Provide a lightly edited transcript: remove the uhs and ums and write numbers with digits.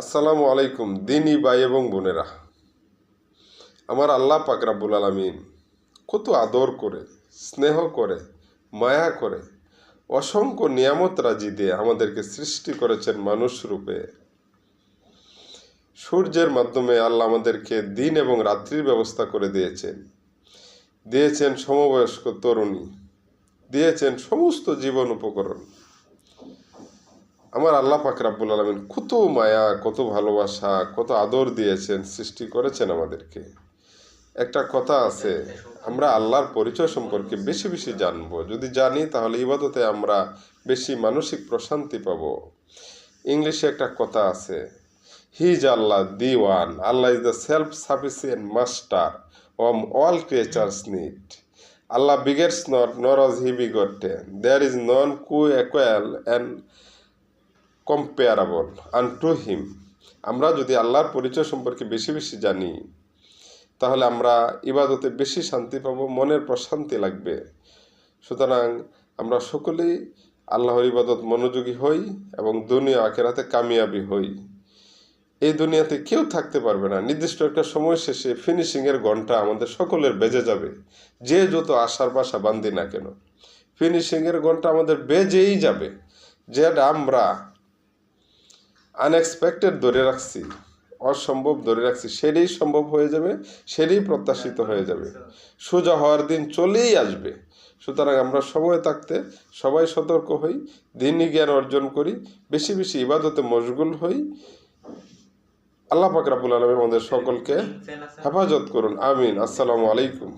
আসসালামু আলাইকুম দিনী ভাই এবং বোনেরা। আমার আল্লাহ পাক রব্বুল আলামিন কত আদর করে, স্নেহ করে, মায়া করে, অসংখ্য নিয়ামত রাজি দিয়ে আমাদেরকে সৃষ্টি করেছেন মানুষ রূপে। সূর্যের মাধ্যমে আল্লাহ আমাদেরকে দিন এবং রাত্রির ব্যবস্থা করে দিয়েছেন সমবয়স্ক তরুণী, দিয়েছেন সমস্ত জীবন উপকরণ। আমার আল্লাহ পাক রব্বুল আলামিন কত মায়া, কত ভালোবাসা, কত আদর দিয়েছেন, সৃষ্টি করেছেন আমাদেরকে। একটা কথা আছে, আমরা আল্লাহর পরিচয় সম্পর্কে বেশি বেশি জানবো। যদি জানি তাহলে ইবাদতে আমরা বেশি মানসিক প্রশান্তি পাব। ইংলিশে একটা কথা আছে, he is Allah the one, Allah is the self sufficient master of all creatures need. Allah begets not নর ওয়াজ হি বিগটেন, দেয়ার ইজ নন কু ইকুয়াল অ্যান্ড কম্পেয়ারেবল আনটু হিম। আমরা যদি আল্লাহর পরিচয় সম্পর্কে বেশি বেশি জানি তাহলে আমরা ইবাদতে বেশি শান্তি পাবো, মনের প্রশান্তি লাগবে। সুতরাং আমরা সকলেই আল্লাহর ইবাদত মনোযোগী হই এবং দুনিয়া আখিরাতে কামিয়াবি হই। এই দুনিয়াতে কেউ থাকতে পারবে না, নির্দিষ্ট একটা সময় শেষে ফিনিশিংয়ের ঘন্টা আমাদের সকলের বেজে যাবে। যে যত আশার বাসা বান্ধি না কেন, ফিনিশিংয়ের ঘন্টা আমাদের বেজেই যাবে। যেটা আমরা আনএক্সপেক্টেড ধরে রাখছি, অসম্ভব ধরে রাখছি, সেটাই সম্ভব হয়ে যাবে, সেটাই প্রত্যাশিত হয়ে যাবে। সোজা হওয়ার দিন চলেই আসবে। সুতরাং আমরা সময় থাকতে সবাই সতর্ক হই, দ্বীনি জ্ঞান অর্জন করি, বেশি বেশি ইবাদতে মশগুল হই। আল্লাহ পাক রব্বুল আলামিন আমাদের সকলকে হেফাজত করুন, আমিন। আসসালামু আলাইকুম।